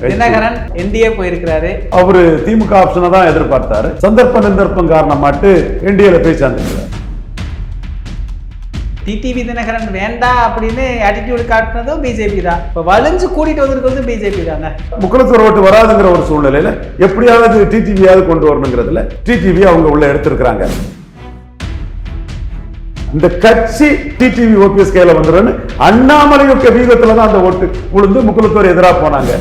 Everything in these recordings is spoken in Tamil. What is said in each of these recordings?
தினகரன் என்டிஏ போயிருக்கிறாரு. அவரு திமுக ஆப்ஷனை தான் எதிர்பார்த்தாரு. சந்தர்ப்பம் காரணமாட்டு என்டிஏல போய் சேர்ந்துருக்காரு. டிடிவி தினகரன் வேண்டாம் அப்படின்னு ஆட்டிடியூட் காட்டினதும் பிஜேபி தான். இப்போ வலிஞ்சு கூட்டிட்டு வந்திருக்கிறது பிஜேபி தானே. முக்குளத்தூர் ஓட்டு வராதுங்கிற ஒரு சூழ்நிலையில எப்படியாவது டிடிவியாவது கொண்டு வரணுங்கிறதுல டிடிவி அவங்க உள்ள எடுத்திருக்கிறாங்க. இந்த கட்சி டிடிவி ஓபிஎஸ் கையில வந்துடும் அண்ணாமலையுடைய வீதத்துல தான் அந்த ஓட்டு உளுந்து முக்குளத்தூர் எதிராக போனாங்க.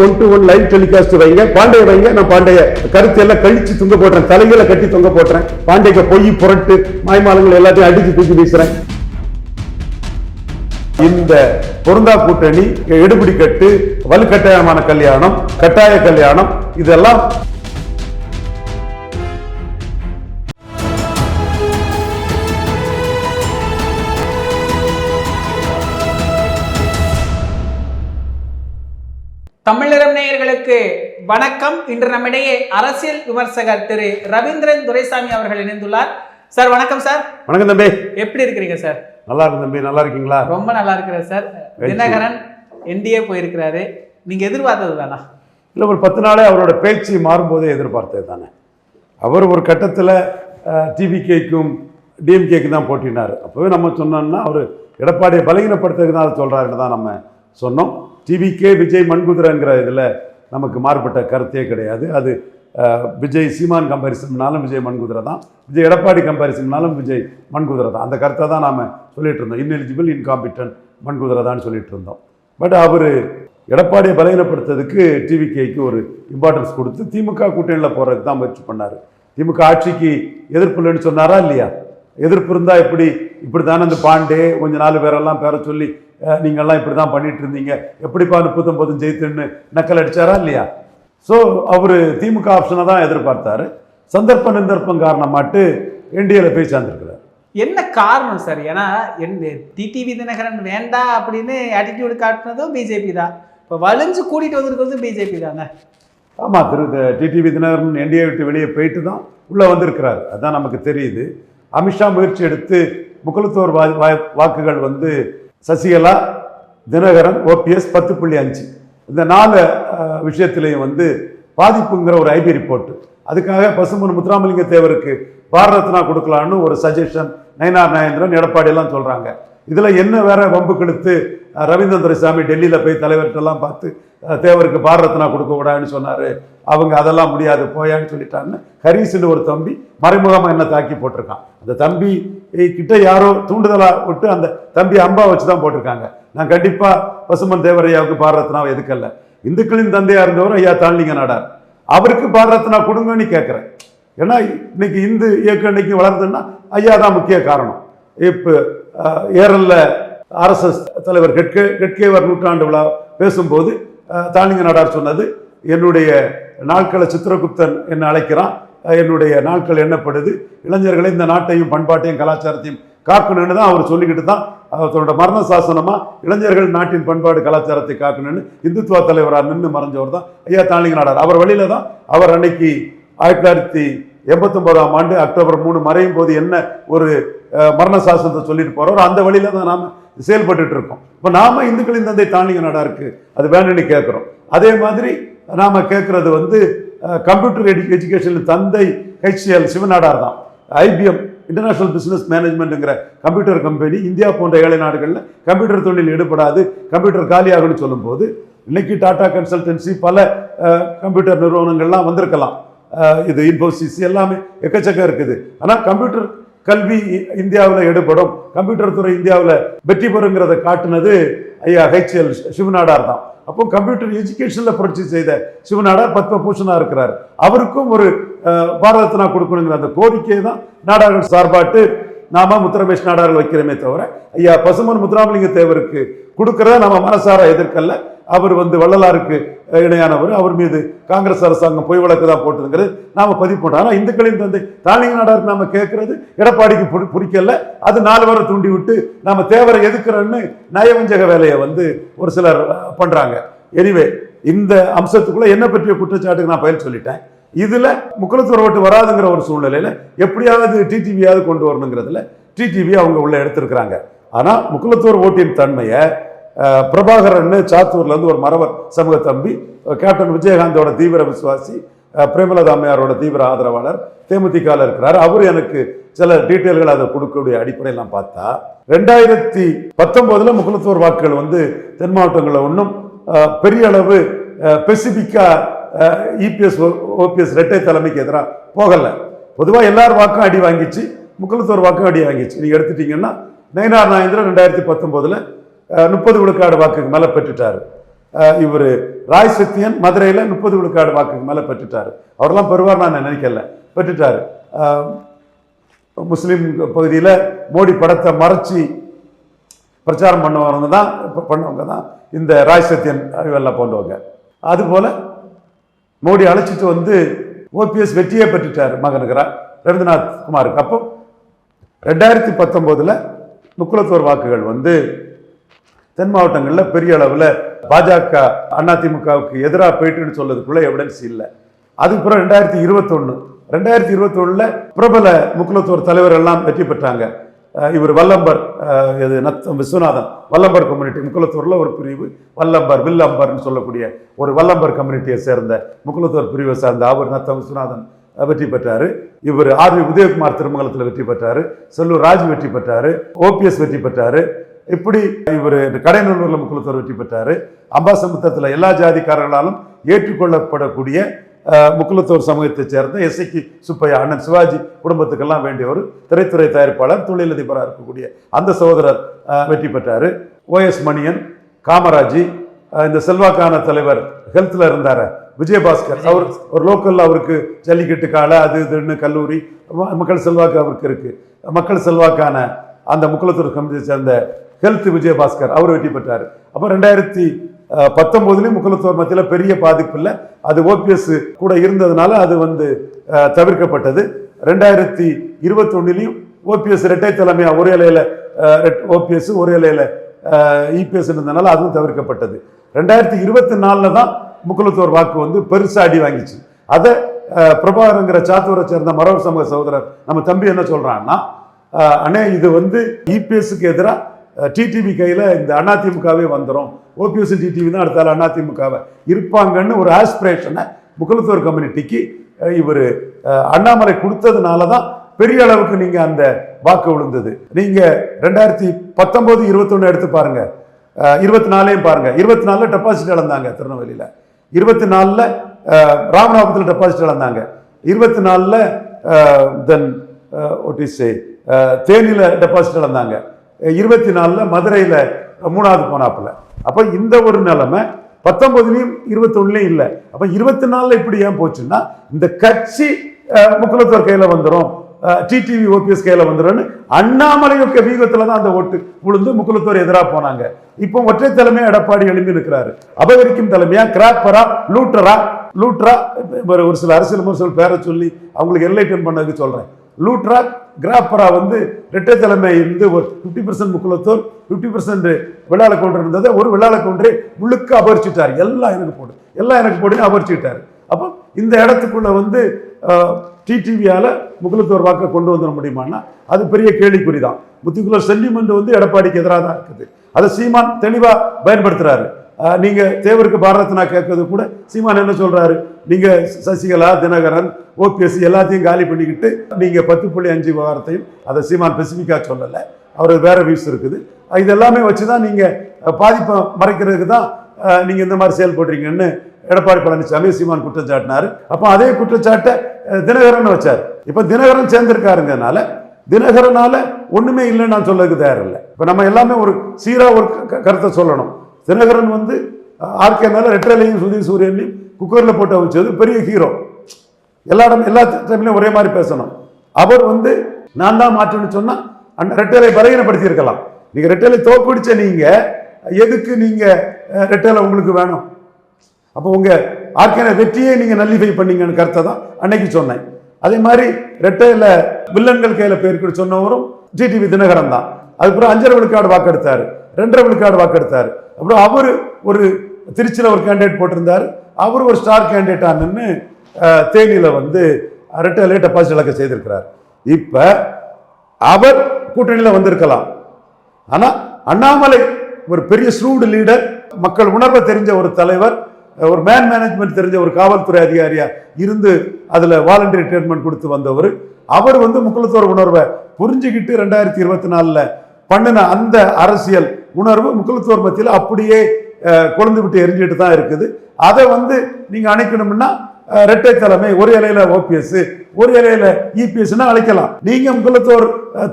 1-to-1 லைவ் டெலிகாஸ்ட் வைங்க, பாண்டிய வைங்க. நான் பாண்டிய கருத்து எல்லாம் கழிச்சு தொங்க போடுறேன், தலைகளை கட்டி தொங்க போடுறேன். பாண்டிய பொய் புரட்டு மாய்மாலங்கள் எல்லாத்தையும் அடிச்சு தூக்கி வீசுறேன். இந்த பொருந்தா கூட்டணி, எடுபிடி கட்டு, வலுக்கட்டாயமான கல்யாணம், கட்டாய கல்யாணம், இதெல்லாம் தமிழரம் நேயர்களுக்கு வணக்கம். இன்று நம்மிடையே அரசியல் விமர்சகர் திரு ரவீந்திரன் துரைசாமி அவர்கள் இணைந்துள்ளார். சார் வணக்கம். சார் வணக்கம் தம்பி, எப்படி இருக்கிறீங்க சார்? நல்லா இருக்கு தம்பி, நல்லா இருக்கீங்களா? ரொம்ப நல்லா இருக்கிறேன் சார். தினகரன் என்டிஏ போயிருக்கிறாரு, நீங்க எதிர்பார்த்தது தானா? இல்லை, ஒரு 10 நாளே அவரோட பேச்சு மாறும்போதே எதிர்பார்த்தது தானே. அவர் ஒரு கட்டத்தில் டிவிகேக்கும் டிஎம்கேக்கு தான் போட்டினார். அப்போவே நம்ம சொன்னோம்னா அவர் எடப்பாடியை பலகீனப்படுத்துறதுக்கு தான் அதை சொல்கிறாருன்னு தான் நம்ம சொன்னோம். டிவிகே விஜய் மண்குதிரைங்கிற இதில் நமக்கு மாறுபட்ட கருத்தே கிடையாது. அது விஜய் சீமான் கம்பேரிசன்னாலும் விஜய் மண்குதிரை தான், விஜய் எடப்பாடி கம்பேரிசன்னாலும் விஜய் மண்குதிரை தான். அந்த கருத்தை தான் நாம் சொல்லிட்டு இருந்தோம். இன்எலிஜிபிள், இன்காம்பிட்டன்ட், மண்குதிரை தான் சொல்லிட்டு இருந்தோம். பட் அவர் எடப்பாடியை பலகீனப்படுத்துறதுக்கு டிவிகேக்கு ஒரு இம்பார்ட்டன்ஸ் கொடுத்து திமுக கூட்டணியில் போகிறதுக்கு தான் முயற்சி பண்ணார். திமுக ஆட்சிக்கு எதிர்ப்பு இல்லைன்னு சொன்னாரா இல்லையா? எதிர்ப்பு இருந்தால் இப்படி தானே அந்த பாண்டே கொஞ்சம் 4 பேரெல்லாம் பேர சொல்லி நீங்கள்லாம் இப்படி தான் பண்ணிட்டு இருந்தீங்க, எப்படிப்பா 39 ஜெயித்துன்னு நக்கல் அடிச்சாரா இல்லையா? ஸோ அவர் திமுக ஆப்ஷனை தான் எதிர்பார்த்தாரு. சந்தர்ப்பம் காரணமாட்டு என்டிஏல போய் சேர்ந்துருக்கிறார். என்ன காரணம் சார்? ஏன்னா டிடிவி தினகரன் வேண்டாம் அப்படின்னு ஆட்டிடியூட் காட்டினதும் பிஜேபி தான். இப்போ வலிஞ்சு கூட்டிட்டு வந்திருக்கிறது பிஜேபி தானே. ஆமாம், டிடிவி தினகரன் என்டிஏ விட்டு வெளியே போயிட்டு தான் உள்ளே வந்திருக்கிறார். அதுதான் நமக்கு தெரியுது. அமித்ஷா முயற்சி எடுத்து முக்குளத்தூர் வாக்குகள் சசிகலா, தினகரன், ஓபிஎஸ் 10.5 இந்த 4 விஷயத்திலையும் பாதிப்புங்கிற ஒரு ஐபி ரிப்போர்ட். அதுக்காக பசும்பொன் முத்துராமலிங்க தேவருக்கு பாரத ரத்னா கொடுக்கலான்னு ஒரு சஜஷன் நயினார் நாகேந்திரன், எடப்பாடி எல்லாம் சொல்கிறாங்க. இதில் என்ன வேற வம்பு கெடுத்து ரவீந்திரன் துரைசாமி டெல்லியில் போய் தலைவர்கிட்டலாம் பார்த்து தேவருக்கு பாரத ரத்னா கொடுக்க கூடாதுன்னு சொன்னார். அவங்க அதெல்லாம் முடியாது போயான்னு சொல்லிட்டான்னு ஹரீஸ்னு ஒரு தம்பி மறைமுகமாக என்ன தாக்கி போட்டிருக்கான். அந்த தம்பி கிட்ட யாரோ தூண்டுதலாக விட்டு அந்த தம்பி அம்பா வச்சு தான் போட்டிருக்காங்க. நான் கண்டிப்பாக பசுமன் தேவரையாவுக்கு பாரத ரத்னாவை எதுக்கல்ல. இந்துக்களின் தந்தையாக இருந்தவர் ஐயா தாழ்லிங்க நாடார், அவருக்கு பாரத ரத்னா கொடுங்கன்னு கேட்குறேன். ஏன்னா இன்னைக்கு இந்து இயக்கம் இன்னைக்கு வளர்றதுன்னா ஐயா தான் முக்கிய காரணம். இப்போ ஏரல்ல ஆர்எஸ்எஸ் தலைவர் கெட்கேவர் நூற்றாண்டு விழா பேசும்போது தாழ்லிங்க நாடார் சொன்னது, என்னுடைய நாட்களை சித்திரகுப்தன் என்ன அழைக்கிறான், என்னுடைய நாட்கள் எண்ணப்படுது, இளைஞர்களை இந்த நாட்டையும் பண்பாட்டையும் கலாச்சாரத்தையும் காக்கணும்னு தான் அவர் சொல்லிக்கிட்டு தான் அவரோட மரண சாசனமாக இளைஞர்கள் நாட்டின் பண்பாடு கலாச்சாரத்தை காக்கணும்னு இந்துத்துவ தலைவராக நின்று மறைஞ்சவர் தான் ஐயா தாழ்லிங்க நாடார். அவர் வழியில தான் அவர் அன்னைக்கு 1989ஆம் ஆண்டு அக்டோபர் 3 மறையும் போது என்ன ஒரு மரண சாசனத்தை சொல்லிட்டு போறோம். அந்த வழியில தான் நாம செயல்பட்டு இருக்கோம். இப்போ நாம இந்துக்களின் தந்தை தாழ்லிங்க நாடாருக்கு அது வேணும்னு கேட்குறோம். அதே மாதிரி நாம கேட்கறது கம்ப்யூட்டர் எஜுகேஷன் தந்தை HCL சிவநாடார் தான். IBM இன்டர்நேஷனல் பிசினஸ் மேனேஜ்மெண்ட்டுங்கிற கம்ப்யூட்டர் கம்பெனி இந்தியா போன்ற ஏழை நாடுகளில் கம்ப்யூட்டர் தொழில் ஈடுபடாது, கம்ப்யூட்டர் காலியாகும்னு சொல்லும்போது இன்னைக்கு டாடா கன்சல்டன்சி பல கம்ப்யூட்டர் நிறுவனங்கள்லாம் வந்திருக்கலாம். இது இன்ஃபோசிஸ் எல்லாமே எக்கச்சக்கம் இருக்குது. ஆனால் கம்ப்யூட்டர் கல்வி இந்தியாவில் ஈடுபடும், கம்ப்யூட்டர் துறை இந்தியாவில் வெற்றி பெறுங்கிறத காட்டுனது ஐயா HCL சிவநாடார் தான். அப்போ கம்ப்யூட்டர் எஜுகேஷனில் புரட்சி செய்த சிவநாடார் பத்மபூஷனாக இருக்கிறார். அவருக்கும் ஒரு பாரத ரத்னா கொடுக்கணுங்கிற அந்த கோரிக்கையை தான் நாடார்கள் சார்பாட்டு நாம முத்துரமேஷ் நாடார்கள் வைக்கிறோமே தவிர ஐயா பசுமன் முத்துராமலிங்க தேவருக்கு கொடுக்கறத நம்ம மனசார எதிர்க்கல்ல. அவர் வள்ளலாருக்கு இணையானவர், அவர் மீது காங்கிரஸ் அரசாங்கம் பொய் வழக்கு தான் போட்டதுங்கிறது நாம பதிவு பண்ணோம். ஆனால் இந்துக்களின் தந்தை தாழ்லிங்க நாடாருக்கு நாம கேட்கறது எடப்பாடிக்கு பிடிக்கல. அது 4 பேரை தூண்டி விட்டு நாம தேவரை எதுக்குறோன்னு நயவஞ்சக வேலையை ஒரு சிலர் பண்றாங்க. எனிவே இந்த அம்சத்துக்குள்ள என்ன பற்றிய குற்றச்சாட்டுக்கு நான் பயிர் சொல்லிட்டேன். இதுல முக்குளத்தூர் ஓட்டு வராதுங்கிற ஒரு சூழ்நிலையில எப்படியாவது டிடிவியாவது கொண்டு வரணுங்கிறதுல டிடிவி அவங்க உள்ள எடுத்திருக்கிறாங்க. ஆனா முக்குளத்தூர் ஓட்டின் தன்மையை பிரபாகரன் சாத்தூர்ல இருந்து ஒரு மறவர் சமூக தம்பி, கேப்டன் விஜயகாந்தோட தீவிர விசுவாசி, பிரேமலதா அம்மையாரோட தீவிர ஆதரவாளர், தேமுதிகவில் இருக்கிறார். அவரு எனக்கு சில டீட்டெயில்கள் அதை கொடுக்கக்கூடிய அடிப்படையெல்லாம் பார்த்தா 2019 முக்குளத்தூர் வாக்குகள் வந்து தென் மாவட்டங்களில் ஒன்றும் பெரிய அளவு ஸ்பெசிபிக்கா இபிஎஸ் ஓபிஎஸ் இரட்டை தலைமைக்கு எதிராக போகல. பொதுவாக எல்லார் வாக்கும் அடி வாங்கிச்சு, முக்குளத்தூர் வாக்கும் அடி வாங்கிச்சு. நீங்க எடுத்துட்டீங்கன்னா நயினார் நாகேந்திரன் 2019 30 விழுக்காடு வாக்குக்கு மேல பெற்றுட்டாரு. இவர் ராய் சத்தியன் மதுரையில் 30 விழுக்காடு வாக்குக்கு மேல பெற்றுட்டாரு. அவரெல்லாம் பெறுவார் நான் நினைக்கல, பெற்றுட்டாரு. முஸ்லீம் பகுதியில் மோடி படத்தை மறைச்சி பிரச்சாரம் பண்ணவங்க தான் இந்த ராய் சத்தியன் இவெல்லாம் போன்றவங்க. அதுபோல மோடி அழைச்சிட்டு வந்து ஓபிஎஸ் வெற்றியை பெற்றுட்டார் மகனுக்கு ரவீந்திரநாத் குமாருக்கு. அப்போ 2019 முக்குளத்தூர் வாக்குகள் வந்து தென் மாவட்டங்களில் பெரிய அளவில் பாஜக அதிமுகவுக்கு எதிராக போயிட்டுன்னு சொல்றதுக்குள்ள எவிடன்ஸ் இல்லை. அதுக்கப்புறம் 2021 பிரபல முக்குளத்தூர் தலைவர் எல்லாம் வெற்றி பெற்றாங்க. இவர் வல்லம்பர், விஸ்வநாதன் வல்லம்பர் கம்யூனிட்டி, முக்குளத்தூர்ல ஒரு பிரிவு வல்லம்பர் வில்லம்பர்னு சொல்லக்கூடிய ஒரு வல்லம்பர் கம்யூனிட்டியை சேர்ந்த முக்குளத்தூர் பிரிவை சேர்ந்த அவர் நத்தம் விஸ்வநாதன் வெற்றி பெற்றாரு. இவர் ஆர்வி உதயகுமார் திருமங்கலத்தில் வெற்றி பெற்றாரு. செல்லூர் ராஜ் வெற்றி பெற்றாரு. ஓபிஎஸ் வெற்றி பெற்றாரு. இப்படி இவர் கடைநல்லூர்ல முக்குளத்தூர் வெற்றி பெற்றாரு. அம்பாசமுத்திரத்தில் எல்லா ஜாதிக்காரர்களாலும் ஏற்றுக்கொள்ளப்படக்கூடிய முக்குளத்தூர் சமூகத்தை சேர்ந்த எஸ்ஐக்கு சுப்பையா அண்ணன் சிவாஜி குடும்பத்துக்கெல்லாம் வேண்டிய ஒரு திரைத்துறை தயாரிப்பாளர், தொழிலதிபராக இருக்கக்கூடிய அந்த சகோதரர் வெற்றி பெற்றாரு. ஓஎஸ் மணியன், காமராஜி, இந்த செல்வாக்கான தலைவர் ஹெல்த்ல இருந்தார விஜயபாஸ்கர், அவர் ஒரு லோக்கல்ல அவருக்கு ஜல்லிக்கட்டு காலை அது இதுன்னு கல்லூரி மக்கள் செல்வாக்கு அவருக்கு இருக்கு. மக்கள் செல்வாக்கான அந்த முக்குளத்தூர் கமிட்டியை சேர்ந்த ஹெல்த் விஜயபாஸ்கர் அவர் வெற்றி பெற்றார். அப்போ 2019 முக்குளத்தூர் மத்தியில் பெரிய பாதிப்பு இல்லை. அது ஓபிஎஸ் கூட இருந்ததுனால அது வந்து தவிர்க்கப்பட்டது. 2021 ஓபிஎஸ் இரட்டை தலைமையா ஒரு இலையில ஓபிஎஸ் ஒரு இலையில இபிஎஸ் இருந்ததுனால அதுவும் தவிர்க்கப்பட்டது. 2024 தான் முக்குளத்தூர் வாக்கு வந்து பெருசா அடி வாங்கிச்சு. அதை பிரபாகரங்கிற சாத்தூரை சேர்ந்த மரவர் சமூக சகோதரர் நம்ம தம்பி என்ன சொல்றான்னா, அண்ணே இது வந்து இபிஎஸ்க்கு எதிராக டிடிவி கையில் இந்த அதிமுகவே வந்துடும், ஓபிஎஸ் டிடிவி தான் அடுத்தால அதிமுகவை இருப்பாங்கன்னு ஒரு ஆஸ்பிரேஷனை முக்குளத்தூர் கம்யூனிட்டிக்கு இவர் அண்ணாமலை கொடுத்ததுனால தான் பெரிய அளவுக்கு நீங்க அந்த வாக்கு விழுந்தது. நீங்க 2019-21 எடுத்து பாருங்க, 24 பாருங்க. 24 டெபாசிட் இழந்தாங்க திருநெல்வேலியில, 24 ராமநாதபுரத்தில் டெபாசிட் இழந்தாங்க, 24 தென் தேனியில டெபாசிட் இழந்தாங்க, 24 மதுரையில 3வது போனாப்புல. அப்ப இந்த ஒரு நிலைமை 19 21 இல்லை. அப்ப 24 இப்படி ஏன் போச்சுன்னா, இந்த கட்சி முக்குளத்தூர் கையில வந்துடும், டிடிவி ஓபிஎஸ் கையில வந்துடும், அண்ணாமலையொக்க வீகத்துல தான் அந்த ஓட்டு விழுந்து முக்குளத்தூர் எதிராக போனாங்க. இப்போ ஒற்றை தலைமையா எடப்பாடி எழுப்பி இருக்கிறாரு. அபகரிக்கும் தலைமையா, கிராப்பரா, லூட்டரா ஒரு சில அரசியல் விமர்சகர்கள் பேரை சொல்லி அவங்களுக்கு என்லைட்டன் பண்ணதுக்கு சொல்றேன். லூட்ரா கிராப்பரா வந்து இரட்டை தலைமை இருந்து ஒரு 50% முக்குளத்தூர் 50% விழால கொண்டு இருந்ததை ஒரு விழால கொண்டு முழுக்க அபரிச்சிட்டார். எல்லாம் எனக்கு போடுன்னு அபரிச்சுட்டாரு. அப்போ இந்த இடத்துக்குள்ள வந்து டிடிவியால முக்குளத்தூர் வாக்கை கொண்டு வந்துட முடியுமான்னா அது பெரிய கேள்விக்குறி தான். முத்திக்குலர் சென்டிமெண்ட் வந்து எடப்பாடிக்கு எதிராக தான் இருக்குது. அதை சீமான் தெளிவா பயன்படுத்துறாரு. நீங்க தேவருக்கு பாரதத்தை கேட்கறது கூட சீமான் என்ன சொல்றாரு, நீங்க சசிகலா, தினகரன், ஓபிஎஸ் எல்லாத்தையும் காலி பண்ணிக்கிட்டு நீங்க 10.5 விவகாரத்தையும் அதை சீமான் ஸ்பெசிஃபிக்கா சொல்லலை, அவருக்கு வேற வியூஸ் இருக்குது. இது எல்லாமே வச்சுதான் நீங்க பாதிப்பை மறைக்கிறதுக்கு தான் நீங்க இந்த மாதிரி செயல்படுறீங்கன்னு எடப்பாடி பழனிசாமி சீமான் குற்றம் சாட்டினாரு. அப்போ அதே குற்றச்சாட்டை தினகரன் வச்சார். இப்ப தினகரன் சேர்ந்திருக்காருங்கனால தினகரனால ஒண்ணுமே இல்லைன்னு நான் சொல்லதுக்கு தயாரில்லை. இப்ப நம்ம எல்லாமே ஒரு சீரா ஒரு கருத்தை சொல்லணும். தினகரன் வந்து ஆர்கே மேல ரெட்டலையும் சுதீர் சூரியனையும் குக்கர்ல போட்டு வச்சது பெரிய ஹீரோ. எல்லா டைம்லையும் ஒரே மாதிரி பேசணும். அவர் வந்து நான் தான் மாற்றணும்னு சொன்னா ரெட்டலை பலகீனப்படுத்தி இருக்கலாம். நீங்க ரெட்டலை தோப்பிடிச்ச நீங்க எதுக்கு நீங்க ரெட்டலை உங்களுக்கு வேணும்? அப்போ உங்க ஆர்கே வெற்றியை நீங்க நல்லிஃபை பண்ணீங்கன்னு கருத்தை தான் அன்னைக்கு சொன்னேன். அதே மாதிரி ரெட்டையில வில்லன்கள் கையில பேருக்கு சொன்னவரும் டிடிவி தினகரன் தான். அதுக்கப்புறம் 5.5 விழுக்காடு வாக்கெடுத்தாரு, 2.5 விழுக்காடு வாக்கெடுத்தாரு. அப்புறம் அவரு ஒரு திருச்சியில ஒரு கேண்டிடேட் போட்டிருந்தாரு, அவரு ஒரு ஸ்டார் கேண்டிடேட் ஆனு தேனியில வந்து ரெட்டையில டெபாசிட் இழக்க செய்திருக்கிறார். இப்ப அவர் கூட்டணியில வந்திருக்கலாம். ஆனா அண்ணாமலை ஒரு பெரிய ஸ்ரூடு லீடர், மக்கள் உணர்வை தெரிஞ்ச ஒரு தலைவர், ஒரு மேனேஜ்மெண்ட் தெரிஞ்ச ஒரு காவல்துறை அதிகாரியா இருந்து அதுல வாலண்டரி ட்ரீட்மெண்ட் கொடுத்து வந்தவர். அவர் முக்குலத்தோர் உணர்வை புரிஞ்சுக்கிட்டு 2024 பண்ணின அந்த அரசியல் உணர்வு முக்குலத்தோர் மத்தியில் அப்படியே கொழுந்து விட்டு எரிஞ்சிட்டு தான் இருக்குது. அதை நீங்க அணைக்கணும்னா இரட்டை தலைமை, ஒரு இலையில ஓபிஎஸ் ஒரு இலையில இபிஎஸ் அழைக்கலாம். நீங்க முக்குலத்தோர்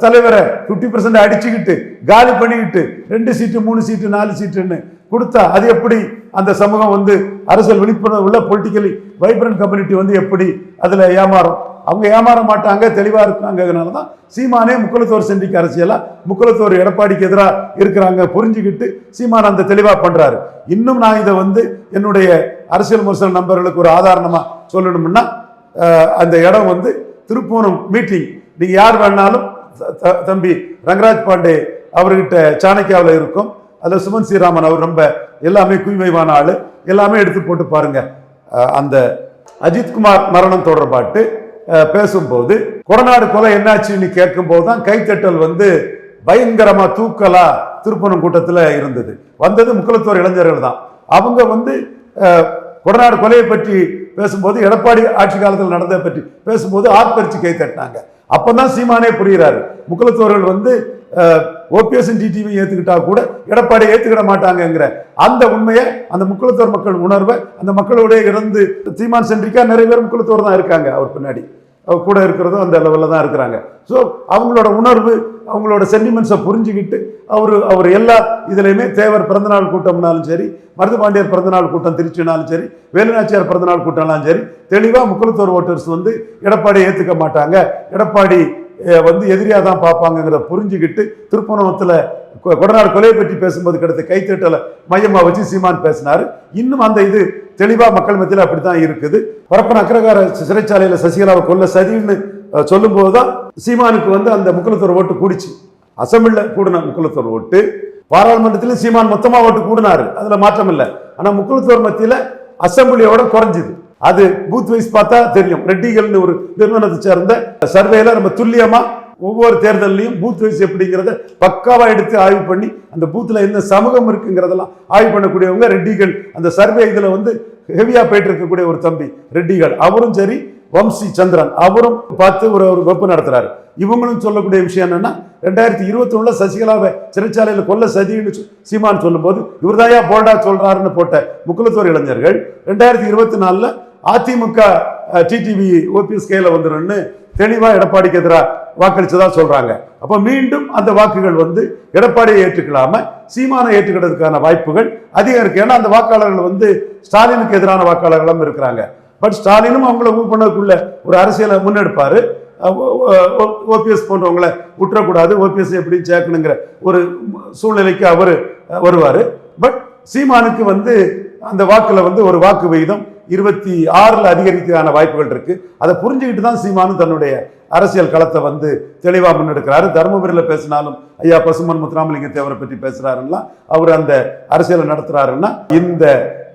தலைவரை 50% அடிச்சுக்கிட்டு காலி பண்ணிக்கிட்டு 2 சீட்டு 3 சீட்டு 4 சீட்டுன்னு கொடுத்தா அது எப்படி அந்த சமூகம் அரசியல் விழிப்புணர்வு உள்ள பொலிட்டிக்கலி வைப்ரண்ட் கம்யூனிட்டி எப்படி அதுல ஏமாறும்? அவங்க ஏமாற மாட்டாங்க, தெளிவா இருக்காங்கனால தான் சீமானே முக்குலத்தோர் சென்றிக்கு அரசியலா முக்குலத்தோர் எடப்பாடிக்கு எதிராக இருக்கிறாங்க புரிஞ்சுக்கிட்டு சீமான் அந்த தெளிவா பண்றாரு. இன்னும் நான் இதை என்னுடைய அரசியல் விமர்சன நண்பர்களுக்கு ஒரு ஆதாரணமா சொல்லணும்னா, அந்த இடம் திருப்பூரம் மீட்டிங், நீங்க யார் வேணாலும் தம்பி ரங்கராஜ் பாண்டே அவர்கிட்ட சாணக்கியாவில் இருக்கும். அதில் சுமன் ஸ்ரீராமன் அவர் ரொம்ப எல்லாமே குய்மைவான ஆளு, எல்லாமே எடுத்து போட்டு பாருங்க. அந்த அஜித்குமார் மரணம் தொடர்பாட்டு பேசும்போது கொடநாடு கொலை என்னாச்சுன்னு கேட்கும் போது தான் கைத்தட்டல் பயங்கரமா தூக்கலா திருப்பணம் கூட்டத்தில் இருந்தது. வந்தது முக்குலத்தோர் இளைஞர்கள் தான். அவங்க கொடநாடு கொலையை பற்றி பேசும்போது, எடப்பாடி ஆட்சி காலத்தில் நடந்ததை பற்றி பேசும்போது ஆர்ப்பரிச்சு கை தட்டினாங்க. அப்பதான் சீமானே புரிகிறாரு, முக்குலத்தோர்கள் ஓபிஎஸ் டிடிவி ஏத்துக்கிட்டா கூட எடப்பாடி ஏத்துக்கிட மாட்டாங்கிற அந்த உண்மையை, அந்த முக்குலத்தோர் மக்கள் உணர்வை, அந்த மக்களோட இருந்து சீமான் சென்றிக்கா நிறைய பேர் முக்குலத்தோர் தான் இருக்காங்க. அவர் பின்னாடி அவர் கூட இருக்கிறதும் அந்த லெவலில் தான் இருக்கிறாங்க. ஸோ அவங்களோட உணர்வு, அவங்களோட சென்டிமெண்ட்ஸை புரிஞ்சுக்கிட்டு அவர் எல்லா இதுலையுமே தேவர் பிறந்தநாள் கூட்டம்னாலும் சரி, மருதுபாண்டியர் பிறந்தநாள் கூட்டம் திருச்சினாலும் சரி, வேலுநாச்சியார் பிறந்தநாள் கூட்டம்னாலும் சரி, தெளிவாக முக்குலத்தோர் ஓட்டர்ஸ் எடப்பாடியை ஏற்றுக்க மாட்டாங்க, எடப்பாடி எதிரியா தான் பார்ப்பாங்கிறத புரிஞ்சுக்கிட்டு திருப்பணத்தில் கொடநாடு கொலையை பற்றி பேசும்போது கிடைத்த கைத்தட்டலை மையமா வச்சு சீமான் பேசினாரு. இன்னும் அந்த இது தெளிவா மக்கள் மத்தியில் அப்படித்தான் இருக்குது. பரப்பன அக்ரகார சிறைச்சாலையில சசிகலாவை கொல்ல சதின்னு சொல்லும் போதுதான் சீமானுக்கு அந்த முக்குலத்தோர் ஓட்டு கூடிச்சு. அசம்பிளில கூடின முக்குலத்தோர் ஓட்டு, பாராளுமன்றத்திலும் சீமான் மொத்தமா ஓட்டு கூடினாரு, அதுல மாற்றம் இல்லை. ஆனா முக்குலத்தோர் மத்தியில அசம்பிளியோட குறைஞ்சுது. அது பூத் வைஸ் பார்த்தா தெரியும். ரெட்டிகள்னு ஒரு நிறுவனத்தை சேர்ந்த சர்வேல நம்ம துல்லியமா ஒவ்வொரு தேர்தலையும் பூத் வைஸ் எப்படிங்கிறத பக்காவா எடுத்து ஆய்வு பண்ணி அந்த பூத்துல என்ன சமூகம் இருக்குங்கிறதெல்லாம் ஆய்வு பண்ணக்கூடியவங்க ரெட்டிகள். அந்த சர்வே இதுல ஹெவியா போயிட்டு இருக்கக்கூடிய ஒரு தம்பி ரெட்டிகள், அவரும் சரி வம்சி சந்திரன் அவரும் பார்த்து ஒரு வகுப்பு நடத்துறாரு. இவங்களும் சொல்லக்கூடிய விஷயம் என்னன்னா, 2021 சசிகலாவை சிறைச்சாலையில கொல்ல சதின்னு சீமான் சொல்லும் போது இவர்தாயா போல்டா சொல்றாருன்னு போட்ட முக்குலத்தோர் இளைஞர்கள் 2024 அதிமுக டிடிவி ஓபிஎஸ் கையில வந்துருன்னு தெளிவா எடப்பாடிக்கு எதிராக வாக்களிச்சதா சொல்றாங்க. அப்ப மீண்டும் அந்த வாக்குகள் எடப்பாடியை ஏற்றுக்கலாம சீமானை ஏற்றுக்கிறதுக்கான வாய்ப்புகள் அதிகம் இருக்கு. ஏன்னா அந்த வாக்காளர்கள் ஸ்டாலினுக்கு எதிரான வாக்காளர்களும் இருக்கிறாங்க. பட் ஸ்டாலினும் அவங்கள மூவ் பண்ணதுக்குள்ள ஒரு அரசியலை முன்னெடுப்பாரு. ஓபிஎஸ் போன்றவங்களை விட்டுறக்கூடாது, ஓபிஎஸ் எப்படி சேர்க்கணுங்கிற ஒரு சூழ்நிலைக்கு அவர் வருவாரு. பட் சீமானுக்கு அந்த வாக்குல ஒரு வாக்கு விகிதம் 26 அதிகரிக்கான வாய்ப்புகள் இருக்கு. அதை புரிஞ்சுக்கிட்டு தான் சீமானும் தன்னுடைய அரசியல் களத்தை தெளிவா முன்னெடுக்கிறாரு. தருமபுரியில் பேசினாலும் ஐயா பசுமன் முத்துராமலிங்க தேவரை பற்றி பேசுறாருன்னா, அவர் அந்த அரசியலை நடத்துறாருன்னா, இந்த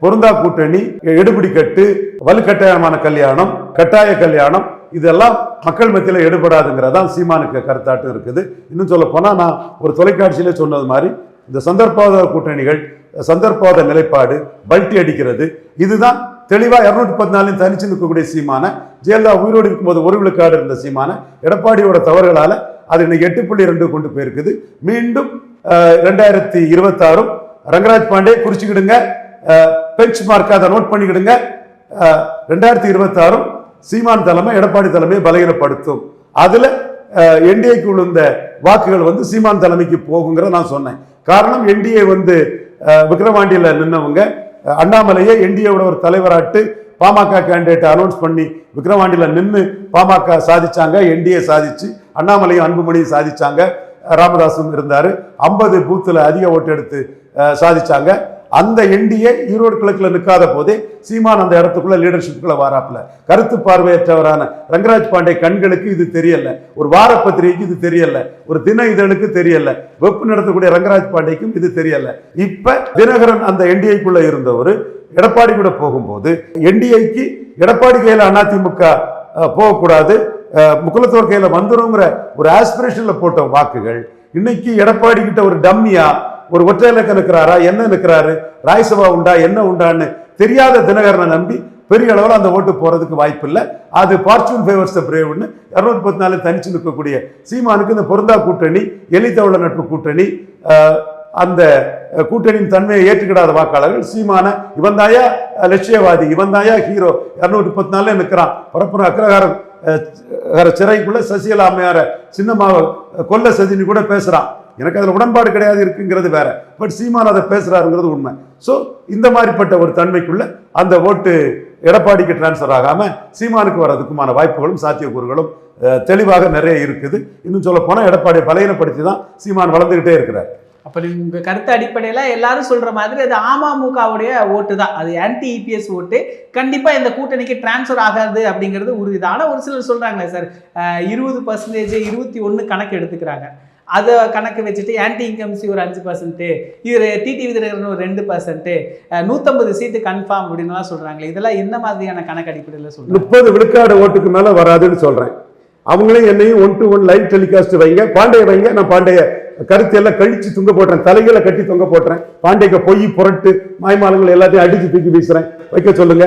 பொருந்தா கூட்டணி, எடுபிடி கட்டு, வலுக்கட்டாயமான கல்யாணம், கட்டாய கல்யாணம், இதெல்லாம் மக்கள் மத்தியில் எடுபடாதுங்கிறதான் சீமானுக்கு கருத்தாட்டு இருக்குது. இன்னும் சொல்ல போனா, நான் ஒரு தொலைக்காட்சியிலே சொன்னது மாதிரி இந்த சந்தர்ப்பவாத கூட்டணிகள், சந்தர்ப்பவாத நிலைப்பாடு, பல்ட்டி அடிக்கிறது, இதுதான் தெளிவா 214 தனிச்சு நிற்கக்கூடிய சீமான, ஜெயலலிதா உயிரோடு இருக்கும்போது 1 விழுக்காடு இருந்த சீமான, எடப்பாடியோட தவறுகளால அது இன்னைக்கு 8.2 கொண்டு போயிருக்குது. மீண்டும் 2026 ரங்கராஜ் பாண்டே குறிச்சுக்கிடுங்க, பெஞ்ச் மார்க் அதை நோட் பண்ணிக்கிடுங்க. 2026 சீமான் தலைமை எடப்பாடி தலைமையை பலகீனப்படுத்தும். அதுல என்டிஏக்கு விழுந்த வாக்குகள் சீமான் தலைமைக்கு போகுங்கிறத நான் சொன்னேன். காரணம், என்டிஏ விக்கிரவாண்டியில நின்னவங்க அண்ணாமலையை என்டிஏவோட ஒரு தலைவராட்டு பாமக கேண்டிடேட் அனௌன்ஸ் பண்ணி விக்கிரவாண்டியில நின்று பாமக சாதிச்சாங்க, என்டிஏ சாதிச்சு, அண்ணாமலையும் அன்புமணியும் சாதிச்சாங்க, ராமதாசும் இருந்தாரு, 50 பூத்துல அதிக ஓட்டு எடுத்து சாதிச்சாங்க. அந்த என்டிஏ ஈரோடு கிழக்குல நிற்காத போதே சீமான் அந்த இடத்துக்குள்ள லீடர்ஷிப்புக்குள்ள வாராப்புல. கருத்து பார்வையற்றவரான ரங்கராஜ் பாண்டே கண்களுக்கு இது தெரியல, ஒரு வார பத்திரிகைக்கு இது தெரியல, ஒரு தின இதழுக்கு தெரியல, வெப்பு நடத்தக்கூடிய ரங்கராஜ் பாண்டேக்கும் இது தெரியல. இப்ப தினகரன் அந்த என்டிஏக்குள்ள இருந்தவர் எடப்பாடி கூட போகும்போது, என்டிஏக்கு எடப்பாடி கையில அதிமுக போகக்கூடாது, முக்குலத்தோர் கையில வந்துருங்கிற ஒரு ஆஸ்பிரேஷன்ல போட்ட வாக்குகள் இன்னைக்கு எடப்பாடி கிட்ட ஒரு டம்மியா ஒரு ஒற்றை இலக்கம் நிற்கிறாரா, என்ன நிற்கிறாரு, ராஜ்யசபா உண்டா, என்ன உண்டான்னு தெரியாத தினகரனை நம்பி பெரிய அளவில் அந்த ஓட்டு போறதுக்கு வாய்ப்பு இல்லை. அது பார்ச்சூன் ஃபேவர்ஸ் த பிரேவ்னு 214 தனிச்சு நிற்கக்கூடிய சீமானுக்கு இந்த பொருந்தா கூட்டணி, எலித்தவள நட்பு கூட்டணி, அந்த கூட்டணியின் தன்மையை ஏற்றுக்கிடாத வாக்காளர்கள் சீமான இவன் தாயா லட்சியவாதி, இவன் தாயா ஹீரோ, 234 நிற்கிறான், பரப்புற அக்ரஹாரம் சிறைக்குள்ள சசிகலா அம்மையார சின்னமாவை கொல்ல சதினி கூட பேசுறான். எனக்கு அதில் உடன்பாடு கிடையாது இருக்குங்கிறது வேற, பட் சீமான் அதை பேசுறாருங்கிறது உண்மை. ஸோ இந்த மாதிரிப்பட்ட ஒரு தன்மைக்குள்ள அந்த ஓட்டு எடப்பாடிக்கு டிரான்ஸ்ஃபர் ஆகாம சீமானுக்கு வர்றதுக்குமான வாய்ப்புகளும் சாத்தியக்கூறுகளும் தெளிவாக நிறைய இருக்குது. இன்னும் சொல்ல போனால் எடப்பாடியை பலகீனப்படுத்தி தான் சீமான் வளர்ந்துகிட்டே இருக்கிறார். அப்போ உங்கள் கருத்து அடிப்படையில் எல்லாரும் சொல்கிற மாதிரி அது அமமுகவுடைய ஓட்டு தான், அது ஆன்டி இபிஎஸ் ஓட்டு, கண்டிப்பாக இந்த கூட்டணிக்கு டிரான்ஸ்ஃபர் ஆகாது அப்படிங்கிறது உறுதிதான். ஆனால் ஒரு சிலர் சொல்கிறாங்களே சார் 20%, 21 கணக்கு எடுத்துக்கிறாங்க, அதை கணக்கு வச்சுட்டு ஆன்டி இன்கம்சி ஒரு 5%, இது டிடிவி தினகரன் ஒரு 2%, 150 சீட்டு கன்ஃபார்ம் அப்படின்லாம் சொல்கிறாங்களே, இதெல்லாம் என்ன மாதிரியான கணக்கு அடிப்படையில் சொல்கிறாங்க? 30 விழுக்காடு ஓட்டுக்கு மேலே வராதுன்னு சொல்கிறேன். அவங்களே என்னையும் 1-to-1 லைவ் டெலிகாஸ்ட் வைங்க, பாண்டிய வைங்க, நான் பாண்டிய கருத்தையெல்லாம் கழிச்சு தொங்க போட்டுறேன், தலைகளை கட்டி தொங்க போட்டுறேன், பாண்டியக்க பொய் புரட்டு மாய்மாலங்கள் எல்லாத்தையும் அடிச்சு தூக்கி வீசுறேன், வைக்க சொல்லுங்க.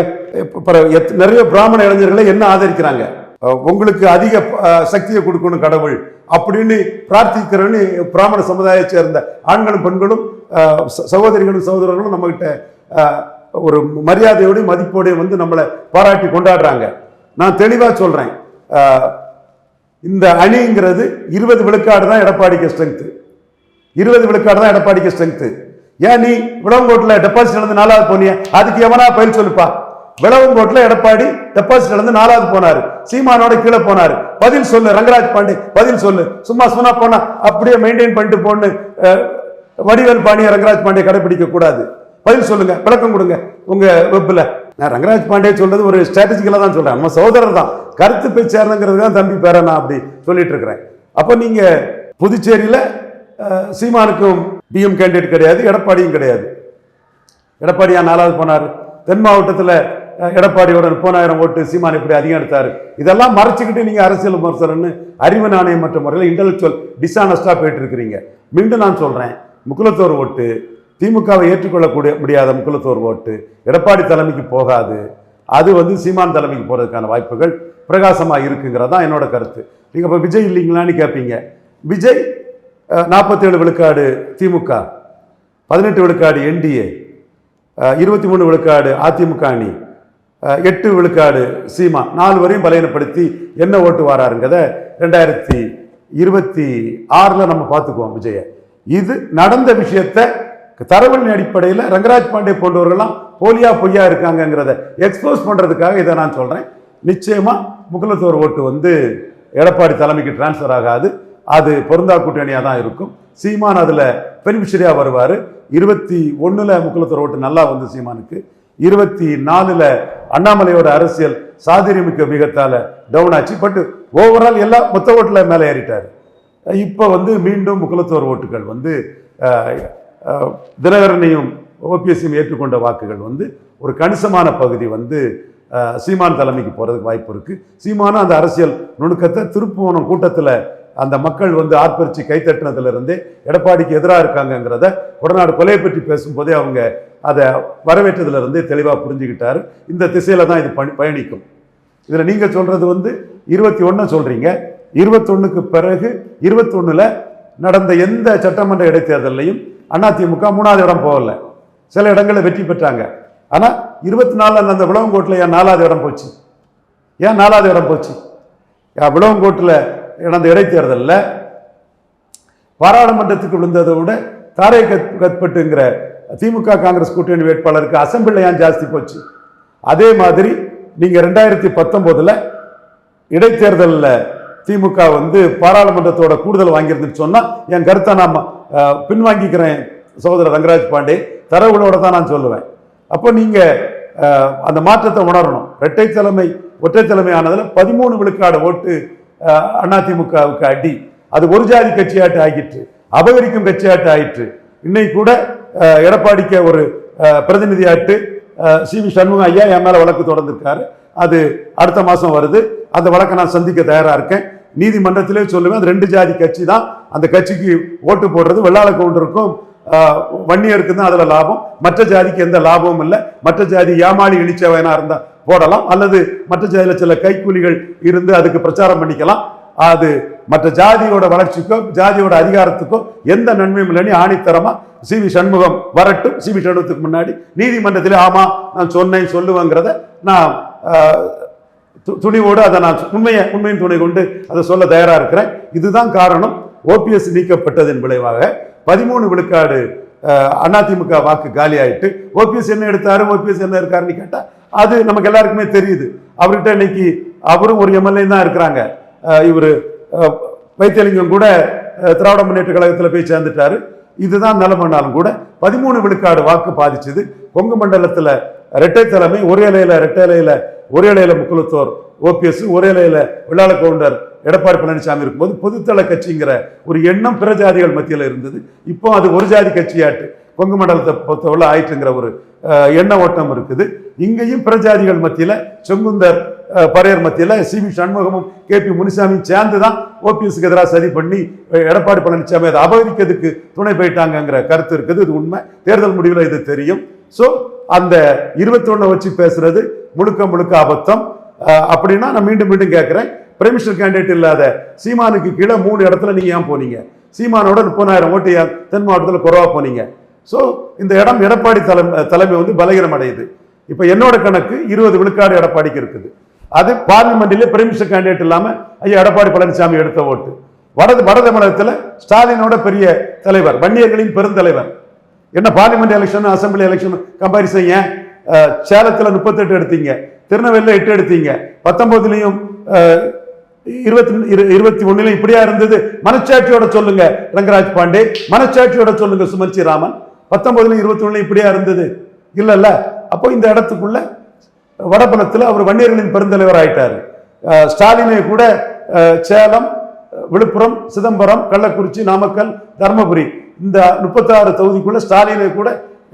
நிறைய பிராமண இளைஞர்களை என்ன ஆதரிக்கிறாங்க, உங்களுக்கு அதிக சக்தியை கொடுக்கணும் கடவுள் அப்படின்னு பிரார்த்திக்கிறேன்னு பிராமண சமுதாயத்தை சேர்ந்த ஆண்களும் பெண்களும் சகோதரிகளும் சகோதரர்களும் நம்மகிட்ட ஒரு மரியாதையோடையும் மதிப்போடையும் வந்து நம்மளை பாராட்டி கொண்டாடுறாங்க. நான் தெளிவா சொல்றேன், இந்த அணிங்கிறது 20 விழுக்காடு தான் எடப்பாடிக்கு ஸ்ட்ரென்த், 20 விழுக்காடு தான் எடப்பாடிக்கு ஸ்ட்ரென்த். ஏன் நீ விளவங்கோட்டில் டெபாசிட் இழந்து 4வது போனிய, அதுக்கு எவனா பயில் சொல்லுப்பா. விளவங்கோட்டில் எடப்பாடி டெபாசிட் இழந்து 4வது போனாரு, சீமானோட கீழே போனாரு, பதில் சொல்லு ரங்கராஜ் பாண்டே, பதில் சொல்லு. சும்மா சொன்னா போனா அப்படியே மெயின்டைன் பண்ணிட்டு போன்னு வடிவேல் பாண்டிய ரங்கராஜ் பாண்டே கடைபிடிக்க கூடாது. பதில் சொல்லுங்க, விளக்கம் கொடுங்க உங்க வெப்ல. நான் ரங்கராஜ் பாண்டே சொல்றது ஒரு ஸ்ட்ராட்டஜிக்கலா தான் சொல்றேன், நம்ம சகோதரர் தான், கருத்து போய் சேரணுங்கிறது தான் தம்பி பேர நான் அப்படி சொல்லிட்டு இருக்கிறேன். அப்ப நீங்க புதுச்சேரியில சீமானுக்கும் பிஎம் கேண்டிடேட் கிடையாது, எடப்பாடியும் கிடையாது. எடப்பாடியா 4வது போனாரு, தென் மாவட்டத்தில் எடப்பாடி ஒரு 30,000 ஓட்டு, சீமான் இப்படி அதிகம் எடுத்தாரு. இதெல்லாம் மறைச்சிக்கிட்டு நீங்க அரசியல் விமர்சனம்னு அறிவு நாணயம் மற்ற முறையில் இன்டெலக்சுவல் டிஸ்ஆனஸ்டா போயிட்டு இருக்கிறீங்க. மீண்டும் நான் சொல்றேன், முக்குலத்தோர் ஓட்டு திமுகவை ஏற்றுக்கொள்ளக்கூடிய முடியாத முக்குலத்தோர் ஓட்டு எடப்பாடி தலைமைக்கு போகாது, அது வந்து சீமான் தலைமைக்கு போறதுக்கான வாய்ப்புகள் பிரகாசமாக இருக்குங்கிறதான் என்னோட கருத்து. நீங்க இப்போ விஜய் இல்லைங்களான்னு கேட்பீங்க. விஜய் 47 விழுக்காடு திமுக, 18 விழுக்காடு என்டிஏ, 23 விழுக்காடு அதிமுக அணி, 8 விழுக்காடு சீமா, 4 வரையும் பலகீனப்படுத்தி என்ன ஓட்டு வாராருங்கிறத 2026 நம்ம பார்த்துக்குவோம் விஜய. இது நடந்த விஷயத்தை தரவின் அடிப்படையில் ரங்கராஜ் பாண்டே போன்றவர்கள்லாம் போலியா பொய்யா இருக்காங்கிறத எக்ஸ்போஸ் பண்றதுக்காக இதை நான் சொல்றேன். நிச்சயமா முக்குலத்தோர் ஓட்டு வந்து எடப்பாடி தலைமைக்கு டிரான்ஸ்ஃபர் ஆகாது, அது பொருந்தா கூட்டணியா தான் இருக்கும். சீமான் அதுல பெனிஃபிஷரியா வருவாரு. 21 முக்குலத்தோர் ஓட்டு நல்லா வந்து சீமானுக்கு, 24 அண்ணாமலையோட அரசியல் சாதுரியமிக்க மிகத்தால டவுன் ஆச்சு. பட் ஓவரால் எல்லாம் மொத்த ஓட்டுல மேலே ஏறிட்டாரு. இப்போ வந்து மீண்டும் முக்குலத்தோர் ஓட்டுகள் வந்து தினகரனையும் ஓபிஎஸ்சியும் ஏற்றுக்கொண்ட வாக்குகள் வந்து ஒரு கணிசமான பகுதி வந்து சீமான் தலைமைக்கு போறதுக்கு வாய்ப்பு இருக்கு. சீமானும் அந்த அரசியல் நுணுக்கத்தை திருப்புவனம் கூட்டத்தில் அந்த மக்கள் வந்து ஆர்ப்பரிச்சு கைத்தட்டினதுல இருந்தே எடப்பாடிக்கு எதிராக இருக்காங்கிறத கொடநாடு கொலையை பற்றி பேசும்போதே அவங்க அதை வரவேற்றதுல இருந்தே தெளிவாக புரிஞ்சுக்கிட்டாரு. இந்த திசையில தான் இது பயணிக்கும். இதுல நீங்க சொல்றது வந்து 21 சொல்றீங்க. 21க்கு பிறகு 21 நடந்த எந்த சட்டமன்ற இடைத்தேர்தலையும் அதிமுக 3வது இடம் போகல, சில இடங்களில் வெற்றி பெற்றாங்க. ஆனா 24 அந்த விளவங்கோட்டில் ஏன் 4வது இடம் போச்சு? ஏன் 4வது இடம் போச்சு? விளவங்கோட்டில் நடந்த இடைத்தேர்தலில் பாராளுமன்றத்துக்கு விழுந்ததை விட தாரை கத்பட்டுங்கிற திமுக காங்கிரஸ் கூட்டணி வேட்பாளருக்கு அசம்பிளில் ஏன் ஜாஸ்தி போச்சு? அதே மாதிரி நீங்க 2019 இடைத்தேர்தலில் திமுக வந்து பாராளுமன்றத்தோட கூடுதல் வாங்கியிருந்துன்னு சொன்னா என் கருத்தை நான் பின்வாங்கிக்கிறேன் சகோதரர் ரங்கராஜ் பாண்டே, தரவுகளோட தான் நான் சொல்லுவேன். அப்போ நீங்க அந்த மாற்றத்தை உணரணும். இரட்டை தலைமை ஒற்றை தலைமை ஆனதுல 13 விழுக்காடு ஓட்டு அதிமுகவுக்கு அடி. அது ஒரு ஜாதி கட்சியாட்டு ஆகிட்டு, அபகரிக்கும் கட்சியாட்டு ஆயிற்று. இன்னைக்கு கூட எடப்பாடிக்கு ஒரு பிரதிநிதியாட்டு சி.வி. சண்முகம் ஐயா என் மேல வழக்கு தொடர்ந்திருக்காரு. அது அடுத்த மாசம் வருது. அந்த வழக்கை நான் சந்திக்க தயாரா இருக்கேன். நீதிமன்றத்திலே சொல்லுவேன், அது 2 ஜாதி கட்சி தான். அந்த கட்சிக்கு ஓட்டு போடுறது வெள்ளாள கவுண்டருக்கும் வன்னியருக்கு தான் அதுல லாபம், மற்ற ஜாதிக்கு எந்த லாபமும் இல்லை. மற்ற ஜாதி ஏமாளி இழிச்சவனா இருந்தா போடலாம், அல்லது மற்ற ஜாதியில சில கைக்கூலிகள் இருந்து அதுக்கு பிரச்சாரம் பண்ணிக்கலாம். அது மற்ற ஜாதியோட வளர்ச்சிக்கோ ஜாதியோட அதிகாரத்துக்கோ எந்த நன்மையும் இல்லைன்னு ஆணித்தரமா சி.வி. சண்முகம் வரட்டும். சி.வி. சண்முகத்துக்கு முன்னாடி நீதிமன்றத்தில் ஆமா நான் சொன்னேன் சொல்லுவேங்கிறத நான் துணிவோடு அதை நான் உண்மையின் துணை கொண்டு அதை சொல்ல தயாரா இருக்கிறேன். இதுதான் காரணம். ஓபிஎஸ் நீக்கப்பட்டதன் விளைவாக 13 விழுக்காடு அதிமுக வாக்கு காலி ஆயிட்டு ஓபிஎஸ் என்ன எடுத்தாரு, ஓபிஎஸ் என்ன இருக்காருன்னு கேட்டா அது நமக்கு எல்லாருக்குமே தெரியுது. அவர்கிட்ட இன்னைக்கு அவரும் ஒரு எம்எல்ஏ தான் இருக்கிறாங்க. இவர் வைத்தியலிங்கம் கூட திராவிட முன்னேற்ற கழகத்தில் போய் சேர்ந்துட்டாரு. இதுதான் நிலைமைனாலும் கூட 13 விழுக்காடு வாக்கு பாதிச்சது. கொங்கு மண்டலத்தில் இரட்டை தலைமை, ஒரே இலையில முக்குலத்தோர் ஓபிஎஸ், ஒரே இலையில வெள்ளாள கவுண்டர் எடப்பாடி பழனிசாமி இருக்கும்போது பொதுத்தள கட்சிங்கிற ஒரு எண்ணம் பிற ஜாதிகள் மத்தியில் இருந்தது. இப்போ அது ஒரு ஜாதி கட்சியாட்டு கொங்கு மண்டலத்தை பொறுத்தவரை ஆயிட்டுங்கிற ஒரு எண்ண ஓட்டம் இருக்குது. இங்கேயும் பிற ஜாதிகள் மத்தியில் செங்குந்தர் பரையர் மத்தியில் சி.வி. சண்முகமும் கே.பி. முனிசாமியும் சேர்ந்து தான் ஓபிஎஸ்க்கு எதிராக சதி பண்ணி எடப்பாடி பழனிசாமி அதை அபகரிக்கிறதுக்கு துணை போயிட்டாங்கிற கருத்து இருக்குது. இது உண்மை. தேர்தல் முடிவில் இது தெரியும். ஸோ அந்த 21 வச்சு பேசுறது முழுக்க அபத்தம். அப்படின்னா நான் மீண்டும் கேட்கிறேன், பிரைமினிஸ்டர் கேண்டிடேட் இல்லாத சீமானுக்கு கீழே 3 இடத்துல நீங்க ஏன் போனீங்க? சீமானோட 30,000 ஓட்டு தென் மாவட்டத்தில் குறைவா போனீங்க. ஸோ இந்த இடம் எடப்பாடி தலைமை வந்து பலகீனம் அடையுது. இப்போ என்னோட கணக்கு 20 விழுக்காடு எடப்பாடிக்கு இருக்குது. அது பார்லிமெண்ட்லேயே பிரைமினிஸ்டர் கேண்டிடேட் இல்லாம ஐயா எடப்பாடி பழனிசாமி எடுத்த ஓட்டு. வட தமிழகத்தில் ஸ்டாலினோட பெரிய தலைவர், வன்னியர்களின் பெருந்தலைவர். என்ன parliament election assembly election comparison ஏன்? சேலத்தில் 38 எடுத்தீங்க, திருநெல்வேலியில் 8 எடுத்தீங்க, 19லையும் 21 இப்படியா இருந்தது. மனச்சாட்சியோட சொல்லுங்க ரங்கராஜ் பாண்டே, மனச்சாட்சியோட சொல்லுங்க சுமன் ஸ்ரீராமன். 19லையும் 21 இப்படியா இருந்தது இல்ல. அப்போ இந்த இடத்துக்குள்ள வடபுலத்தில் அவர் வன்னியர்களின் பெருந்தலைவர் ஆயிட்டாரு. ஸ்டாலினை கூட சேலம், விழுப்புரம், சிதம்பரம், கள்ளக்குறிச்சி, நாமக்கல், தர்மபுரி இந்த 36 தொகுதிக்குள்ள ஸ்டாலினை கூட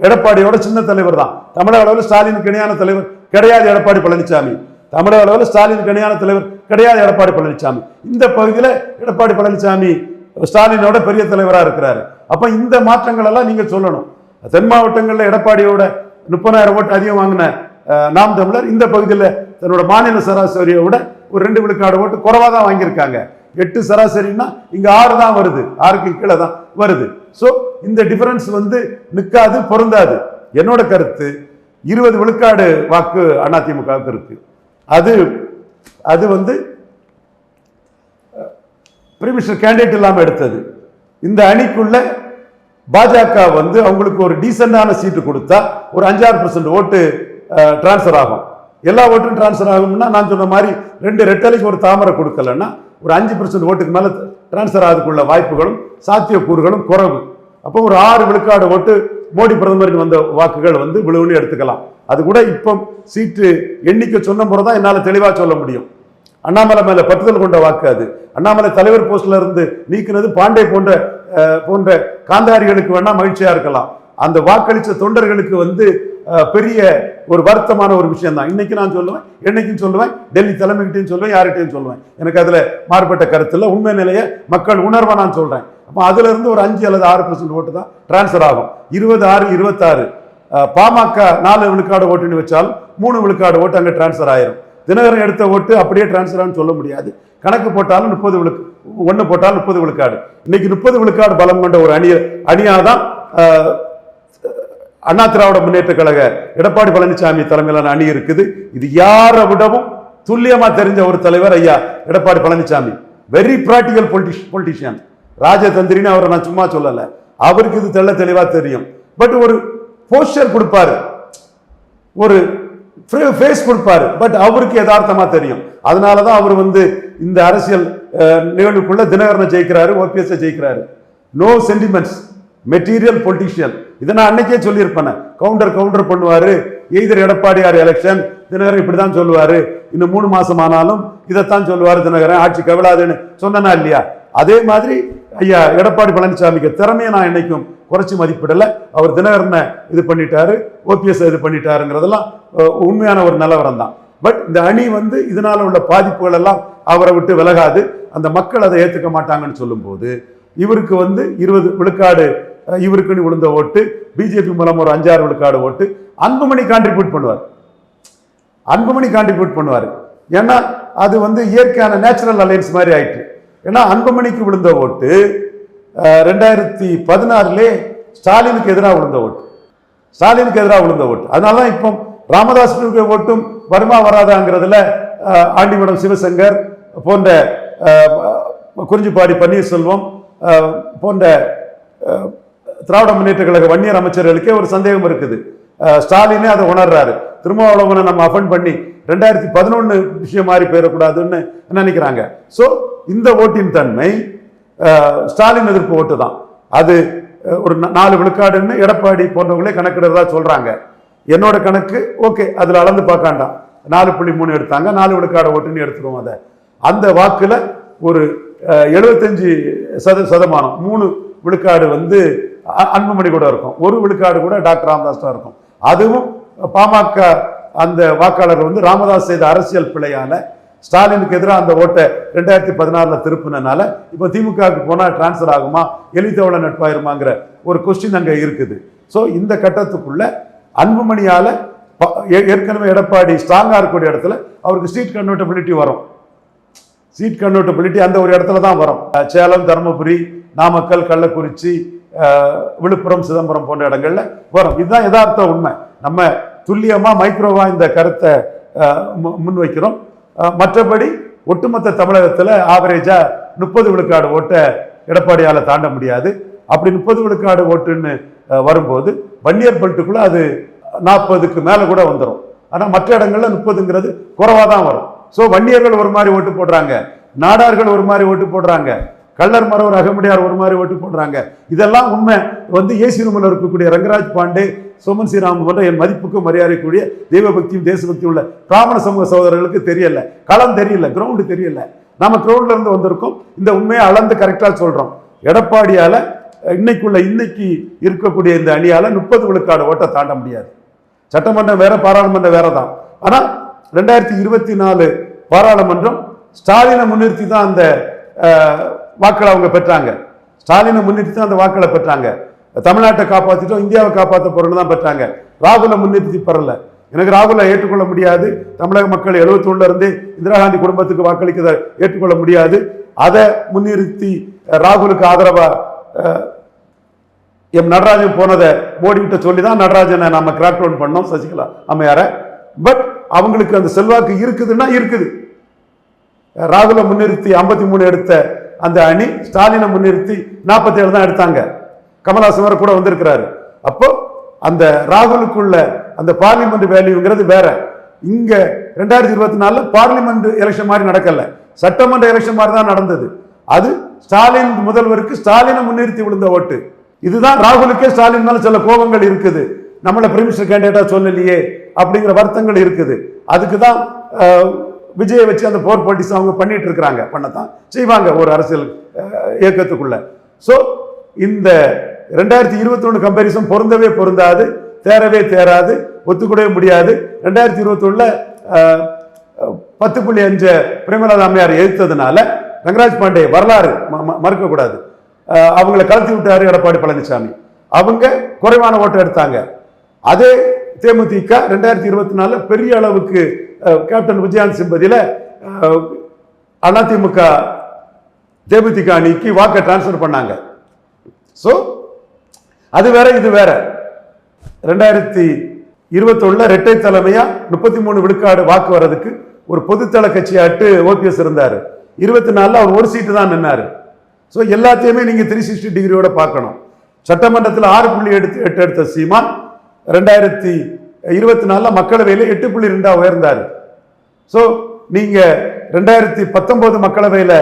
எடப்பாடியோட சின்ன தலைவர் தான். தமிழக அளவில் ஸ்டாலினுக்கு இணையான தலைவர் கிடையாது எடப்பாடி பழனிசாமி. தமிழக அளவில் ஸ்டாலினுக்கு இணையான தலைவர் கிடையாது எடப்பாடி பழனிசாமி. இந்த பகுதியில் எடப்பாடி பழனிசாமி ஸ்டாலினோட பெரிய தலைவராக இருக்கிறாரு. அப்ப இந்த மாற்றங்கள் எல்லாம் நீங்க சொல்லணும். தென் மாவட்டங்களில் எடப்பாடியோட 30,000 ஓட்டு அதிகம் வாங்கின நாம் தமிழர் இந்த பகுதியில் தன்னோட மாநில சராசரியை விட ஒரு 2 விழுக்காடு ஓட்டு குறைவாக தான் வாங்கியிருக்காங்க. 8 சராசரின்னா இங்க 6 தான் வருது, 6க்கு கீழே தான் வருது. ஸோ இந்த டிஃபரன்ஸ் வந்து நிற்காது, பொருந்தாது. என்னோட கருத்து 20 விழுக்காடு வாக்கு அதிமுகவுக்கு இருக்கு. அது வந்து பிரைமினிஸ்டர் கேண்டிடேட் இல்லாமல் எடுத்தது. இந்த அணிக்குள்ள பாஜக வந்து அவங்களுக்கு ஒரு டீசென்டான சீட்டு கொடுத்தா ஒரு 5-6% ஓட்டு டிரான்ஸ்ஃபர் ஆகும். எல்லா ஓட்டும் டிரான்ஸ்ஃபர் ஆகும்னா நான் சொன்ன மாதிரி 2 ரெட்டலைக்கு ஒரு தாமரை கொடுக்கலன்னா ஒரு 5% ஓட்டுக்கு மேல டிரான்ஸ்ஃபர் ஆகுதுக்குள்ள வாய்ப்புகளும் சாத்தியக்கூறுகளும் குறைவு. அப்போ ஒரு 6 விழுக்காடு ஓட்டு மோடி பிரதமருக்கு வந்த வாக்குகள் வந்து விழுவுன்னு எடுத்துக்கலாம். அது கூட இப்போ சீட்டு எண்ணிக்கை சொன்ன போறதான் என்னால் தெளிவாக சொல்ல முடியும். அண்ணாமலை மேல பற்றுதல் கொண்ட வாக்கு அது. அண்ணாமலை தலைவர் போஸ்ட்ல இருந்து நீக்கினது பாண்டே போன்ற காந்தாரிகளுக்கு வேணா மகிழ்ச்சியா இருக்கலாம். அந்த வாக்களிச்ச தொண்டர்களுக்கு வந்து பெரிய ஒரு வருத்தமான ஒரு விஷயம் தான். இன்னைக்கு நான் சொல்லுவேன், என்னைக்கும் சொல்லுவேன், டெல்லி தலைமைகிட்டையும் சொல்லுவேன், யார்கிட்டையும் சொல்லுவேன். எனக்கு அதுல மாறுபட்ட கருத்து இல்லை. உண்மை நிலையை மக்கள் உணர்வை நான் சொல்றேன். அப்போ அதுல இருந்து ஒரு 5 அல்லது 6% ஓட்டு தான் டிரான்ஸ்ஃபர் ஆகும். 26, 26 பாமக 4 விழுக்காடு ஓட்டுன்னு வச்சாலும் 3 விழுக்காடு ஓட்டு அங்கே டிரான்ஸ்ஃபர் ஆயிரும். தினகரன் எடுத்த ஓட்டு அப்படியே டிரான்ஸ்ஃபர் ஆகுன்னு சொல்ல முடியாது. கணக்கு போட்டாலும் 1 போட்டாலும் 30 விழுக்காடு. இன்னைக்கு 30 விழுக்காடு பலம் கொண்ட ஒரு அணியாதான் அண்ணா திராவிட முன்னேற்ற கழக எடப்பாடி பழனிசாமி தலைமையிலான அணி இருக்குது. இது யாரை விடவும் துல்லியமா தெரிஞ்ச ஒரு தலைவர் ஐயா Edappadi Palaniswami. Very practical politician. ராஜதந்திரின்னு அவரை நான் சும்மா சொல்லல, அவருக்கு இது தெளிவா தெரியும். பட் ஒரு போஸ்டர் கொடுப்பாரு, ஒரு ஃபேஸ் கொடுப்பாரு, பட் அவருக்கு யதார்த்தமா தெரியும். அதனாலதான் அவர் வந்து இந்த அரசியல் நிகழ்வுக்குள்ள தினகரனை ஜெயிக்கிறாரு, ஓபிஎஸ் ஜெயிக்கிறாரு. No sentiments, material politician. இதை நான் அன்னைக்கே சொல்லியிருப்பேன். கவுண்டர் பண்ணுவாரு. எய்தர் எடப்பாடியார் எலெக்ஷன், தினகரன் இப்படிதான் சொல்லுவாரு. இன்னும் 3 மாசம் ஆனாலும் இதைத்தான் சொல்லுவாரு தினகரன், ஆட்சி கவிழாதுன்னு சொன்னா இல்லையா? அதே மாதிரி ஐயா எடப்பாடி பழனிசாமிக்கு திறமையை நான் என்னைக்கும் குறைச்சி மதிப்பிடல. அவர் தினகரனை இது பண்ணிட்டாரு, ஓபிஎஸ் இது பண்ணிட்டாருங்கிறதெல்லாம் உண்மையான ஒரு நிலவரம் தான். பட் இந்த அணி வந்து இதனால உள்ள பாதிப்புகள் எல்லாம் அவரை விட்டு விலகாது. அந்த மக்கள் அதை ஏற்றுக்க மாட்டாங்கன்னு சொல்லும் போது இவருக்கு வந்து 20 விழுக்காடு இவருக்குன்னு விழுந்த ஓட்டு, பிஜேபி மூலம் ஒரு 5-6 விழுக்காடு ஓட்டு. அன்புமணி கான்ட்ரிபியூட் பண்ணுவார். ஏன்னா அது வந்து இயற்கையான நேச்சுரல் அலையன்ஸ் மாதிரி ஆயிட்டு. ஏன்னா அன்புமணிக்கு விழுந்த ஓட்டு 2016 ஸ்டாலினுக்கு எதிராக விழுந்த ஓட்டு. அதனாலதான் இப்போ ராமதாஸ் ஓட்டும் வருமா வராதாங்கிறதுல ஆண்டிமடம் சிவசங்கர் போன்ற, குறிஞ்சிப்பாடி பன்னீர்செல்வம் போன்ற திராவிட முன்னேற்ற கழக வன்னியர் அமைச்சர்களுக்கே ஒரு சந்தேகம் இருக்குது. ஸ்டாலினே அதை உணர்றாரு. திருமாவளவனை நம்ம அஃபெண்ட் பண்ணி 2011 விஷயம் மாறி போயிடக்கூடாதுன்னு நினைக்கிறாங்க. ஸோ இந்த ஓட்டின் தன்மை ஸ்டாலின் எதிர்ப்பு ஓட்டு தான். அது ஒரு 4 விழுக்காடுன்னு எடப்பாடி போன்றவங்களே கணக்கிடுறதா சொல்றாங்க. என்னோட கணக்கு ஓகே, அதுல அளந்து பார்க்காண்டாம். 4.3 எடுத்தாங்க, 4 விழுக்காடு ஓட்டுன்னு எடுத்துருவோம். அதை அந்த வாக்குல ஒரு 75% 3 விழுக்காடு வந்து அன்புமணி கூட இருக்கும், 1 விழுக்காடு கூட டாக்டர் ராமதாஸ் தான் இருக்கும். அதுவும் பாமக அந்த வாக்காளர் வந்து ராமதாஸ் செய்த அரசியல் பிழையால ஸ்டாலினுக்கு எதிராக அந்த ஓட்டை 2016 திருப்பினால இப்போ திமுகவுக்கு போனா டிரான்ஸ்பர் ஆகுமா, எலித்தவள நட்பாயிருமாங்கிற ஒரு கொஸ்டின் அங்க இருக்குது. ஸோ இந்த கட்டத்துக்குள்ள அன்புமணியால ஏற்கனவே எடப்பாடி ஸ்ட்ராங்கா இருக்கக்கூடிய இடத்துல அவருக்கு சீட் கன்வெர்ட்டபிலிட்டி வரும். அந்த ஒரு இடத்துல தான் வரும். சேலம், தருமபுரி, நாமக்கல், கள்ளக்குறிச்சி, விழுப்புரம், சிதம்பரம் போன்ற இடங்கள்ல வரும். இதுதான் யதார்த்த உண்மை. நம்ம துல்லியமா மைக்ரோவா இந்த கருத்தை முன்வைக்கிறோம். மற்றபடி ஒட்டுமொத்த தமிழகத்துல ஆவரேஜா 30 விழுக்காடு ஓட்டை எடப்பாடியால தாண்ட முடியாது. அப்படி 30 விழுக்காடு ஓட்டுன்னு வரும்போது வன்னியர் பெல்ட்டுக்குள்ள அது 40க்கு மேல கூட வந்துடும். ஆனா மற்ற இடங்கள்ல 30ங்கிறது குறைவா தான் வரும். ஸோ வன்னியர்கள் ஒரு மாதிரி ஓட்டு போடுறாங்க, நாடார்கள் ஒரு மாதிரி ஓட்டு போடுறாங்க, கள்ளர் மரவர் அகமுடியார் ஒரு மாதிரி ஓட்டு போடுறாங்க. இதெல்லாம் உண்மை வந்து ஏசி ரூமில் இருக்கக்கூடிய ரங்கராஜ் பாண்டே, சோமன் ஸ்ரீராமன் போன்ற என் மதிப்புக்கும் மரியாதைக்கூடிய தெய்வபக்தியும் தேசபக்தியும் உள்ள பிராமண சமூக சகோதரர்களுக்கு தெரியல, களம் தெரியல, கிரவுண்டு தெரியல. நாம கிரவுண்ட்ல இருந்து வந்திருக்கோம். இந்த உண்மையை அளந்து கரெக்டா சொல்றோம். எடப்பாடியால இன்னைக்கு இருக்கக்கூடிய இந்த அணியால 30 விழுக்காடு ஓட்டை தாண்ட முடியாது. சட்டமன்றம் வேற, பாராளுமன்றம் வேற தான். ஆனா 2024 பாராளுமன்றம் ஸ்டாலினை முன்னிறுத்தி தான் அந்த வாக்களை அவங்க பெற்றாங்க. தமிழ்நாட்டை காப்பாற்றிட்டோம், இந்தியாவை காப்பாற்ற போறோம்னு தான் பெற்றாங்க. ராகுலை முன்னிறுத்தி பெறல. எனக்கு ராகுலை ஏற்றுக்கொள்ள முடியாது. தமிழக மக்கள் 71 இருந்து இந்திரா காந்தி குடும்பத்துக்கு வாக்களிக்கிறத ஏற்றுக்கொள்ள முடியாது. அதை முன்னிறுத்தி ராகுலுக்கு ஆதரவா எம் நடராஜன் போனதை மோடி கிட்ட சொல்லி தான் நடராஜனை நம்ம கிராக் டவுன் பண்ணோம், சசிகலா அம்மையார. பட் அவங்களுக்கு அந்த செல்வாக்கு இருக்குதுன்னா இருக்குது. ராகுலை முன்னிறுத்தி 53 எடுத்த அந்த அணி ஸ்டாலினை முன்னிறுத்தி 47 தான் எடுத்தாங்க. கமல்ஹாசன் கூட வந்திருக்கிறாரு. அப்போ அந்த ராகுலுக்குள்ள அந்த பார்லிமெண்ட் வேல்யூங்கிறது வேற. இங்க 2024 பார்லிமெண்ட் எலெக்ஷன் மாதிரி நடக்கல, சட்டமன்ற எலெக்ஷன் மாதிரி தான் நடந்தது. அது ஸ்டாலின் முதல்வருக்கு ஸ்டாலினை முன்னிறுத்தி விழுந்த ஓட்டு. இதுதான் ராகுலுக்கே ஸ்டாலின் மேல சில கோபங்கள் இருக்குது. நம்மள பிரைம் மினிஸ்டர் கேண்டிடேட்டா சொல்லலையே அப்படிங்கிற வருத்தங்கள் இருக்குது. அதுக்கு தான் விஜயை வச்சு அந்த போர் பாலிட்டிக்ஸ் அவங்க பண்ணிட்டு இருக்கிறாங்க, பண்ணத்தான் செய்வாங்க ஒரு அரசியல் இயக்கத்துக்குள்ள. ஸோ இந்த 2021 கம்பேரிசன் பொருந்தாது, தேராது, ஒத்துக்கூடவே முடியாது. 2021 10.5 பிரேமலதா அம்மையார் எதிர்த்ததுனால ரங்கராஜ் பாண்டே வரலாறு மறுக்கக்கூடாது, அவங்களை கலத்தி விட்டாரு எடப்பாடி பழனிசாமி. அவங்க குறைவான ஓட்டு எடுத்தாங்க. அதே தேமுதிக 2024 பெரிய அளவுக்கு கேப்டன் விஜயகாந்த் சிம்பதியில அதிமுக தேமுதிக அணிக்கு வாக்கை டிரான்ஸ்பர் பண்ணாங்க. ஸோ அது வேற இது வேற. 2021 இரட்டை தலைமையா 33 விழுக்காடு வாக்கு வர்றதுக்கு ஒரு பொதுத்தள கட்சியாட்டு ஓபிஎஸ் இருந்தாரு. 24 அவர் ஒரு சீட்டு தான் நின்னாரு. ஸோ எல்லாத்தையுமே நீங்க 360 டிகிரியோட பார்க்கணும். சட்டமன்றத்தில் 6.8 எடுத்த சீமான் 2024 மக்களவையில் 8.2 உயர்ந்தாரு. ஸோ நீங்க 2019 மக்களவையில்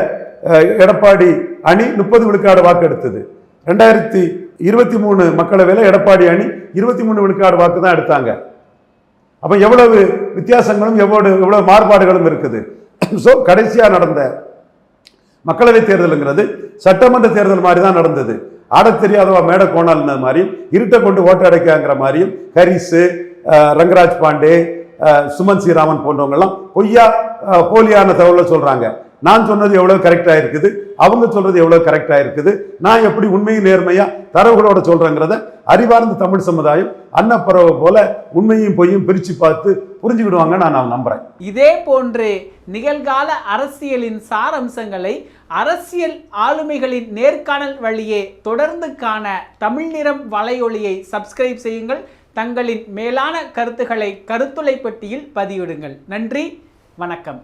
எடப்பாடி அணி 30 விழுக்காடு வாக்கு எடுத்தது. 2023 மக்களவையில் எடப்பாடி அணி 23 விழுக்காடு வாக்கு தான் எடுத்தாங்க. அப்ப எவ்வளவு வித்தியாசங்களும் எவ்வளவு மாறுபாடுகளும் இருக்குது. ஸோ கடைசியா நடந்த மக்களவை தேர்தலுங்கிறது சட்டமன்ற தேர்தல் மாதிரி தான் நடந்தது. ஆட தெரியாதவா மேடை கோணால் மாதிரியும் இருட்டை கொண்டு ஓட்டு அடைக்காங்கிற மாதிரியும் ஹரிசு, ரங்கராஜ் பாண்டே, சுமன் ஸ்ரீராமன் போன்றவங்க எல்லாம் போலியான தகவலை சொல்றாங்க. நான் சொன்னது எவ்வளவு கரெக்டா இருக்குது, அவங்க சொல்றது எவ்வளவு கரெக்டா இருக்குது, நான் எப்படி உண்மையும் நேர்மையா தரவுகளோட சொல்றேங்கிறத அறிவார்ந்த தமிழ் சமுதாயம் அன்னப்பறவை போல உண்மையும் பொய்யும் பிரிச்சு பார்த்து புரிஞ்சுக்கிடுவாங்க நான் நம்புறேன். இதே போன்று நிகழ்கால அரசியலின் சாரம்சங்களை அரசியல் ஆளுமைகளின் நேர்காணல் வழியே தொடர்ந்து காண தமிழ் நிறம் வலையொலியை சப்ஸ்கிரைப் செய்யுங்கள். தங்களின் மேலான கருத்துக்களை கருத்துளை பெட்டியில் பதிவிடுங்கள். நன்றி, வணக்கம்.